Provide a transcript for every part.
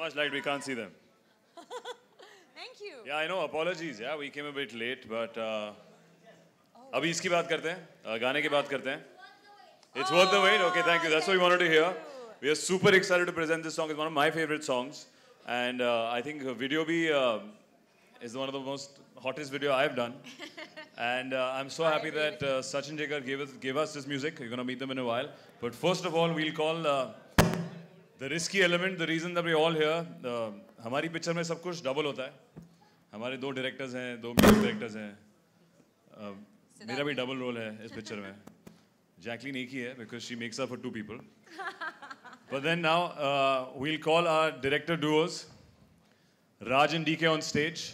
much light we can't see them. Thank you. Yeah, I know. Apologies. Yeah, we came a bit late, but अभी इसकी बात करते हैं, गाने की बात करते हैं. It's worth the wait. Okay, thank you. That's what we wanted to hear. We are super excited to present this song. It's one of my favorite songs, and I think video bhi is one of the most hottest video I've done. And I'm so happy that Sachin Jigar gave us this music. You're gonna meet them in a while. But first of all, we'll call the risky element, the reason that we're all here. हमारी picture में सब कुछ double होता है. हमारे 2 directors हैं, 2 music directors हैं. मेरा भी डबल रोल है इस पिक्चर में. Jacqueline एक ही है because she makes up for 2 people. But then now we'll call our director duos, Raj and DK on stage.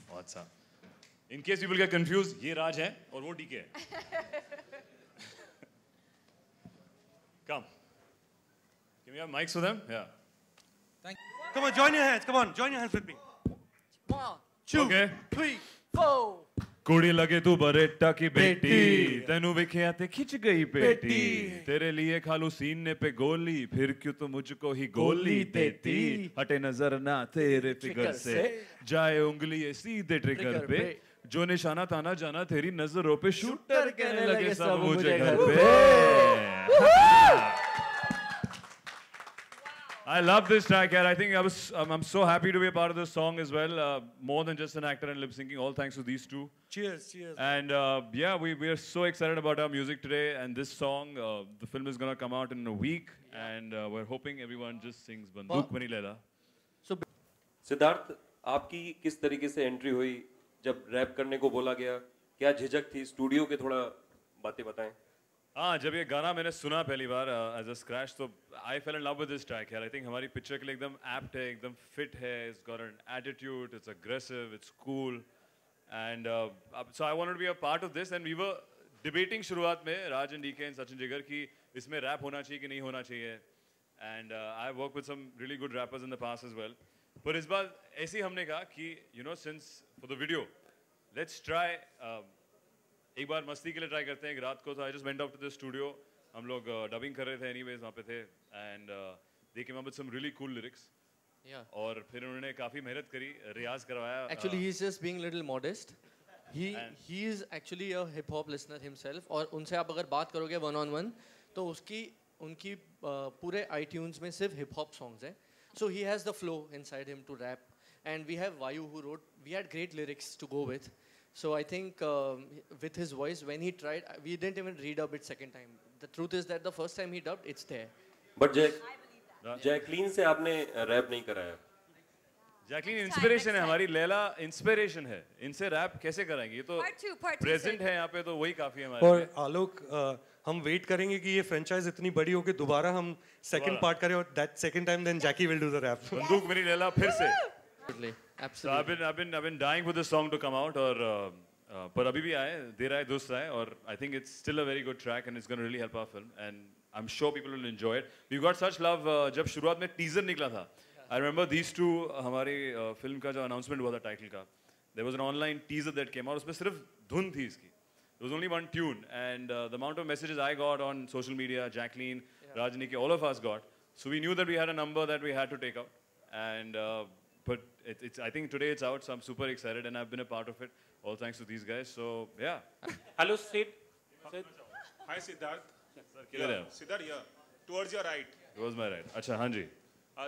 What's up? In case people get confused, ये राज है और वो DK है. Come. Can we have mics for them? Yeah. Thank you. Come on, join your hands. Come on, join your hands with me. 1, 2, Okay. 3, 4. कुड़ी लगे तू बरेटा की बेटी, तेनू विख्या ते खिंच गई पेटी, तेरे लिए खालू सीने पे गोली, फिर क्यों तू मुझको ही गोली देती, हटे नजर ना तेरे फिगर से, जाए उंगली ये सीधे ट्रिगर पे, जो निशाना था ना जाना तेरी नजरों पे, शूटर कहने लगे सब मुझे घर पे. I love this track here. I think I'm so happy to be a part of this song as well. More than just an actor and lip syncing. All thanks to these 2. Cheers, cheers. And yeah, we are so excited about our music today and this song. The film is gonna come out in a week, and we're hoping everyone just sings Banduk Bani Laila. So, Siddharth, आपकी किस तरीके से entry हुई जब rap करने को बोला गया? क्या झिझक थी? स्टूडियो के थोड़ा बातें बताएं. हाँ, जब ये गाना मैंने सुना पहली बार as a scratch, तो I fell in love with this track यार. I think हमारी पिक्चर के लिए एकदम apt है, एकदम fit है. It's got an attitude, it's aggressive, it's cool, and so I wanted to be a part of this. And we were debating शुरुआत में Raj and DK and Sachin Jigar कि इसमें rap होना चाहिए कि नहीं होना चाहिए. And I've worked with some really good rappers in the past as well. पर इस बार ऐसे ही हमने कहा कि since for the video, let's try. एक बार मस्ती के लिए ट्राई करते हैं एक रात को. तो I just went up to the studio. हम लोग डबिंग कर रहे थे एनीवेज वहाँ पे थे, and they came up with some really cool lyrics. और फिर उन्होंने काफ़ी मेहनत करी, रियाज करवाया. Actually he is just being little modest. He is actually a hip hop listener himself. और उनसे आप अगर बात करोगे 1-on-1 तो उनकी पूरे iTunes में सिर्फ हिप हॉप सॉन्ग्स हैं. So he has the flow inside him to rap, and we have Vayu who wrote. We had great lyrics to go with. So I think with his voice, when he tried, we didn't even redub it second time. The truth is that the first time he dubbed, it's there. But Jacqueline से आपने rap नहीं कराया. Jacqueline inspiration है हमारी. Laila inspiration है. इनसे rap कैसे कराएंगे? ये तो प्रेजेंट है यहाँ पे, तो वही काफी है हमारे. और आलोक, हम वेट करेंगे कि ये फ्रेंचाइज इतनी बड़ी हो कि दोबारा हम सेकंड पार्ट करें, और that second time then Jackie will do the rap. बंदूक मेरी लैला फिर से. Absolutely. So I've been dying for this song to come out, और पर अभी भी आए, देर आए दुरुस्त आए, और I think it's still a very good track and it's going to really help our film, and I'm sure people will enjoy it. We got such love जब शुरुआत में टीजर निकला था. I remember these 2 हमारी film का जो announcement हुआ था टाइटल का. There was an online teaser that came out. उसमें सिर्फ धुन थी इसकी. There was only one tune, and the amount of messages I got on social media, Jacqueline, Rajni, all of us got. So we knew that we had a number that we had to take out, and but I think today it's out, so I'm super excited, and I've been a part of it. All thanks to these guys. So yeah. Hello, Sid. Hi, Siddharth. Sir, किधर है? Siddharth here. Towards your right. Towards my right. अच्छा, हाँ जी.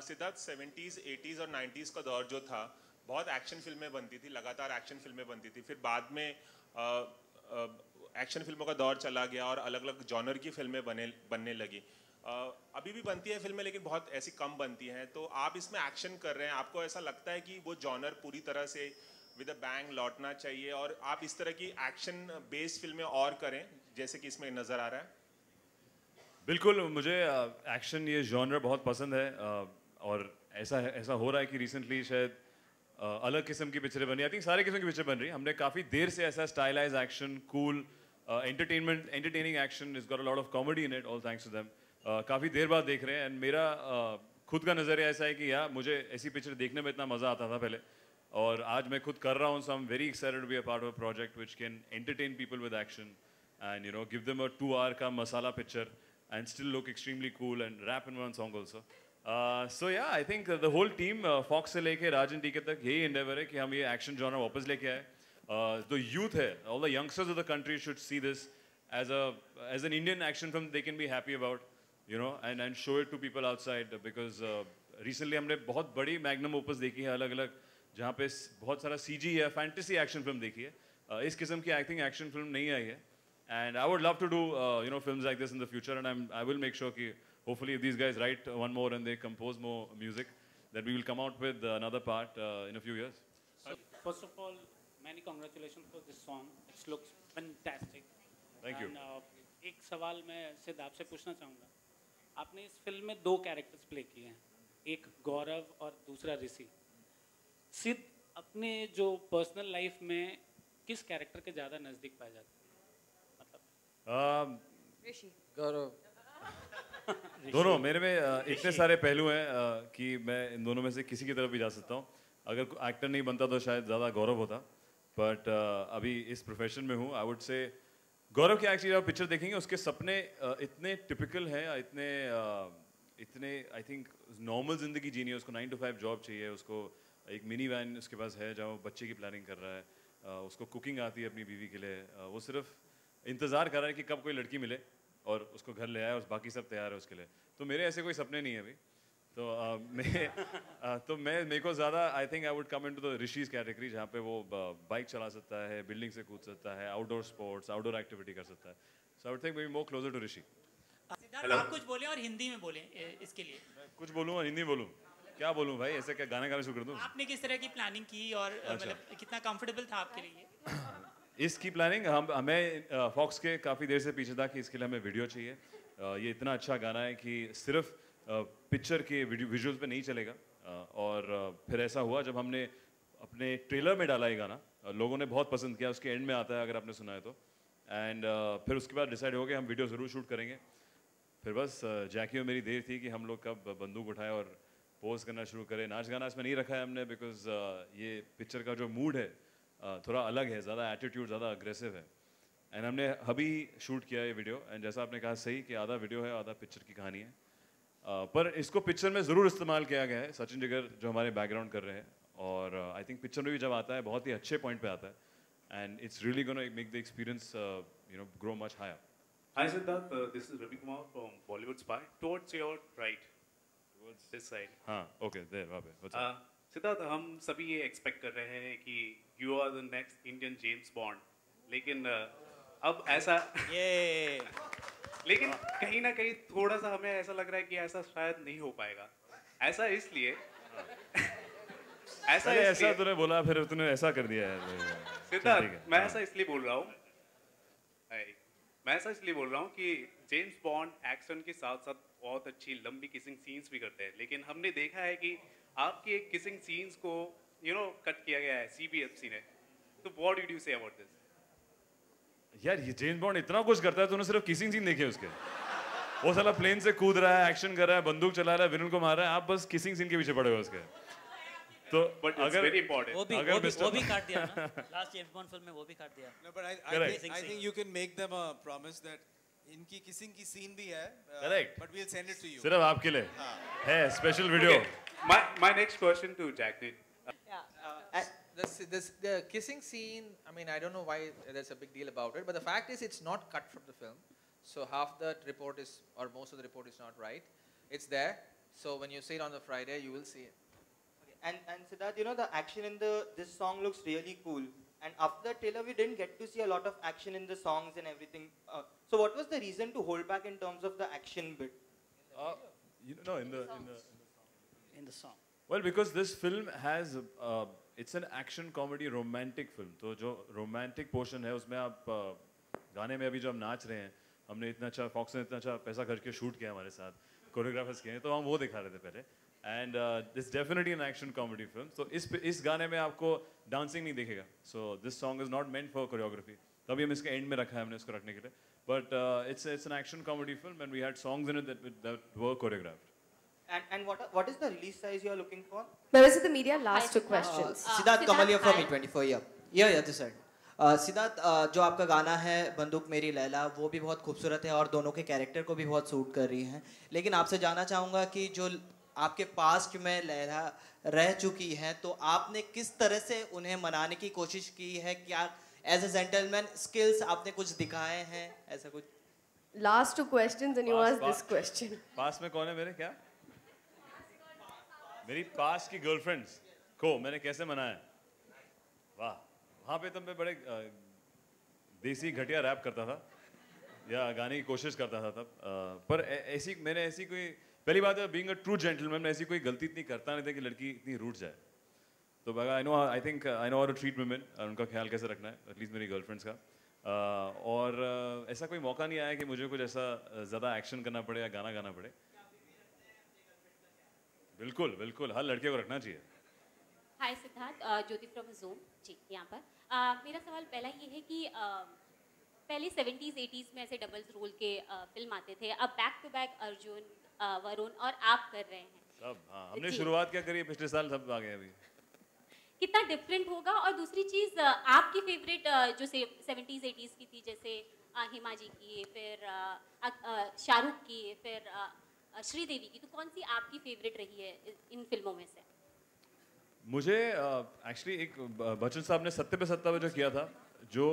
Siddharth 70s, 80s और 90s का दौर जो था, बहुत एक्शन फिल्में बनती थी, लगातार एक्शन फिल्में बनती थी. फिर बाद में एक्शन फिल्मों का दौर चला गया और अलग अलग जॉनर की फिल्में बनने लगी. अभी भी बनती है फिल्में, लेकिन बहुत ऐसी कम बनती हैं. तो आप इसमें एक्शन कर रहे हैं, आपको ऐसा लगता है कि वो जॉनर पूरी तरह से विद अ बैंग लौटना चाहिए, और आप इस तरह की एक्शन बेस्ड फिल्में और करें जैसे कि इसमें नज़र आ रहा है? बिल्कुल, मुझे एक्शन ये जॉनर बहुत पसंद है, और ऐसा हो रहा है कि रिसेंटली शायद अलग किस्म की पिक्चरें बन रही. आई थिंक सारे किस्म की पिक्चर बन रही है. हमने काफ़ी देर से ऐसा stylize action, cool entertaining action, is got a lot of comedy in it, all thanks to them. काफ़ी देर बाद देख रहे हैं, एंड मेरा खुद का नज़रिया ऐसा है कि यार मुझे ऐसी पिक्चर देखने में इतना मज़ा आता था पहले, और आज मैं खुद कर रहा हूँ. So I am very excited to be a part of a project which can entertain people with action, and give them a 2 hour का masala picture, and still look extremely cool and rap in one song also. So yeah, I think the whole team, Fox से लेके राजन टीके तक यही endeavor है कि हम ये action genre वापस लेके आए. The youth है, all the youngsters of the country should see this as an Indian action film they can be happy about, you know, and show it to people outside because recently हमने बहुत बड़ी magnum opus देखी है अलग-अलग जहाँ पे बहुत सारा CG है, fantasy action film देखी है. इस किस्म की I think action film नहीं आई है. And I would love to do you know, films like this in the future, and I will make sure कि hopefully if these guys write one more and they compose more music, that we will come out with another part in a few years. First of all, many congratulations for this song. It looks fantastic. Thank you. And एक सवाल मैं सिद्ध आपसे पूछना चाहूँगा. आपने इस film में 2 कैरेक्टर्स प्ले किए हैं, एक गौरव और दूसरा ऋषि. सिद्ध अपने जो पर्सनल लाइफ में किस कैरेक्टर के ज़्यादा नज़दीक पाए जाते हैं? Rishi. गौरव. दोनों मेरे में इतने सारे पहलू हैं कि मैं इन दोनों में से किसी की तरफ भी जा सकता हूँ. अगर एक्टर नहीं बनता तो शायद ज़्यादा गौरव होता, बट अभी इस प्रोफेशन में हूँ. आई वुड से गौरव की एक्चुअली आप पिक्चर देखेंगे उसके सपने इतने टिपिकल हैं, इतने आई थिंक नॉर्मल ज़िंदगी जीनी है. उसको 9 to 5 जॉब चाहिए, उसको एक मिनी वैन उसके पास है जहाँ वो बच्चे की प्लानिंग कर रहा है, उसको कुकिंग आती है अपनी बीवी के लिए, वो सिर्फ इंतज़ार कर रहा है कि कब कोई लड़की मिले और उसको घर ले आए और बाकी सब तैयार है उसके लिए. तो मेरे ऐसे कोई सपने नहीं है अभी. तो मेरे को ज़्यादा I think I would come into the Rishi's category जहाँ पे वो बाइक चला सकता है, बिल्डिंग से कूद सकता है, आउटडोर स्पोर्ट्स, आउटडोर एक्टिविटी कर सकता है. So I would think maybe more closer to Rishi. Siddharth आप कुछ बोले और हिंदी में बोले इसके लिए. कुछ बोलूँ और हिंदी बोलूँ, क्या बोलूँ भाई? ऐसे क्या गाने गाने शुरू कर दूँ? आपने किस तरह की प्लानिंग की और मतलब कितना कंफर्टेबल था आपके लिए? इसकी प्लानिंग हमें फॉक्स के काफ़ी देर से पीछे था कि इसके लिए हमें वीडियो चाहिए. ये इतना अच्छा गाना है कि सिर्फ पिक्चर के विजुअल्स पे नहीं चलेगा. और फिर ऐसा हुआ जब हमने अपने ट्रेलर में डाला ये गाना, लोगों ने बहुत पसंद किया. उसके एंड में आता है अगर आपने सुना है तो. एंड फिर उसके बाद डिसाइड हो गया हम वीडियो ज़रूर शूट करेंगे. फिर बस जैकी और मेरी देर थी कि हम लोग कब बंदूक उठाए और पोज करना शुरू करें. नाच गाना इसमें नहीं रखा है हमने बिकॉज ये पिक्चर का जो मूड है थोड़ा अलग है, ज़्यादा एटीट्यूड, ज़्यादा अग्रेसिव है. एंड हमने अभी शूट किया ये वीडियो, एंड जैसा आपने कहा सही कि आधा वीडियो है आधा पिक्चर की कहानी है. पर इसको पिक्चर में ज़रूर इस्तेमाल किया गया है. सचिन जिगर जो हमारे बैकग्राउंड कर रहे हैं, और आई थिंक पिक्चर में भी जब आता है बहुत ही अच्छे पॉइंट पे आता है. And it's really gonna make the experience you know grow much higher. Hi Siddharth, this is Ravi Kumar from Bollywood Spy. Towards your right, towards this side. हाँ, okay, there, वहाँ पे. सिद्धार्थ, हम सभी ये एक्सपेक्ट कर रहे हैं कि you are the next Indian James Bond. लेकिन अब ऐसा लेकिन कहीं ना कहीं थोड़ा सा हमें ऐसा लग रहा है कि ऐसा शायद नहीं हो पाएगा. ऐसा इसलिए ऐसा तूने बोला फिर तूने ऐसा कर दिया है. सिद्धार्थ, मैं ऐसा इसलिए बोल रहा हूँ कि जेम्स बॉन्ड एक्शन के साथ साथ बहुत अच्छी लंबी किसिंग सीन्स भी करते हैं. लेकिन हमने देखा है कि आपके किसिंग सीन्स को कट किया गया है CBFC ने. तो what did you say about this? यार ये जेम्स बॉन्ड इतना कुछ करता है, तूने सिर्फ किसिंग सीन देखे उसके? वो साला प्लेन से कूद रहा है, एक्शन कर रहा है, बंदूक चला रहा है, विलन को मार रहा है, आप बस किसिंग सीन के पीछे पड़े हो उसके. तो अगर वो भी काट दिया ना लास्ट जेम्स बॉन्ड फिल्म में, वो भी काट दिया. No, but I think you can make them a promise that इनकी किसिंग की सीन भी है. Correct. But we'll send it to you. सिर्फ आपके लिए है special video. My next question to Jacqueline. The kissing scene, I mean, I don't know why there's a big deal about it, but the fact is it's not cut from the film. So half the report is, or most of the report is not right. It's there. So when you see it on the Friday, you will see it. And Siddharth, you know, the action in this song looks really cool. And after the trailer, we didn't get to see a lot of action in the songs and everything. So what was the reason to hold back in terms of the action bit? You know, In the song. Well, because this film has it's an action comedy romantic film. तो जो romantic portion है उसमें आप गाने में अभी जो हम नाच रहे हैं, हमने इतना अच्छा फॉक्स ने इतना अच्छा पैसा खर्च के शूट किया हमारे साथ, कोरियोग्राफर्स किए हैं, तो हम वो दिखा रहे थे पहले. And this is definitely an action comedy film. So इस गाने में आपको dancing नहीं दिखेगा. So this song is not meant for choreography. तभी हम इसके end में रखा है हमने इसको रखने के लिए. But it's an action comedy film and we had songs in it that were choreographed. And what is the release size you are looking for? Members of the media, last two questions. Siddharth Kamalia from E24. Yeah, this side. Siddharth, जो आपका गाना है बंदूक मेरी लैला, वो भी बहुत खूबसूरत है और दोनों के कैरेक्टर को भी बहुत सूट कर रही हैं, लेकिन आपसे जानना चाहूँगा कि जो आपके पास्ट में लैला रह चुकी हैं, तो आपने किस तरह से उन्हें मनाने की कोशिश की है? क्या एज अ जेंटलमैन स्किल्स आपने कुछ दिखाए हैं, ऐसा कुछ? Last 2 questions and you ask this question. पास में कौन है मेरे? क्या मेरी पास की गर्लफ्रेंड्स को मैंने कैसे मनाया? वाह, वहाँ पे तो मैं बड़े देसी घटिया रैप करता था या गाने की कोशिश करता था तब, पर मैंने ऐसी कोई, पहली बात है बीइंग अ ट्रू जेंटलमैन, मैं ऐसी कोई गलती इतनी करता नहीं था कि लड़की इतनी रूठ जाए। तो I know how to treat women, उनका ख्याल कैसे रखना है, एटलीस्ट मेरी गर्लफ्रेंड्स का। और ऐसा कोई मौका नहीं आया कि मुझे कुछ ऐसा ज़्यादा एक्शन करना पड़े या गाना गाना पड़े। बिल्कुल बिल्कुल, हर लड़के को रखना चाहिए। हाय सिद्धार्थ, ज्योति फ्रॉम जूम जी यहाँ पर। मेरा सवाल पहला ये है कि पहले 70s 80s में ऐसे डबल्स रोल के फिल्म आते थे, अब back to back Arjun, Varun और आप कर रहे हैं सब। हाँ, हमने शुरुआत क्या करी है पिछले साल, सब आ गए अभी। कितना डिफरेंट होगा? और दूसरी चीज़, आपकी फेवरेट जो 70s 80s की थी, जैसे हिमा जी की, फिर शाहरुख की, फिर श्रीदेवी की, तो कौन सी आपकी फेवरेट रही है इन फिल्मों में से? मुझे एक्चुअली एक बच्चन साहब ने सत्ते पे सत्ता पे जो किया था, जो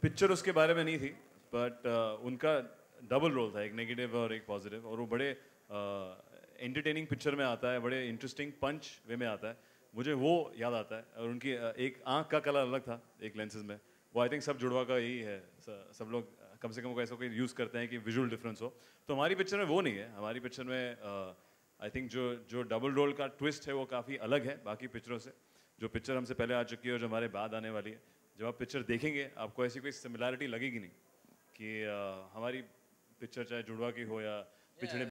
पिक्चर उसके बारे में नहीं थी, बट उनका डबल रोल था, एक नेगेटिव और एक पॉजिटिव, और वो बड़े एंटरटेनिंग पिक्चर में आता है, बड़े इंटरेस्टिंग पंच वे में आता है, मुझे वो याद आता है। और उनकी एक आँख का कलर अलग था एक लेंसेज में, वो आई थिंक सब जुड़वा का यही है, सब लोग कम से कम ऐसा कोई यूज़ करते हैं कि विजुअल डिफरेंस हो। तो हमारी पिक्चर में वो नहीं है, हमारी पिक्चर में आई थिंक जो डबल रोल का ट्विस्ट है वो काफ़ी अलग है बाकी पिक्चरों से, जो पिक्चर हमसे पहले आ चुकी है और जो हमारे बाद आने वाली है। जब आप पिक्चर देखेंगे आपको ऐसी कोई सिमिलैरिटी लगेगी नहीं कि हमारी पिक्चर चाहे जुड़वा की हो या पिछड़े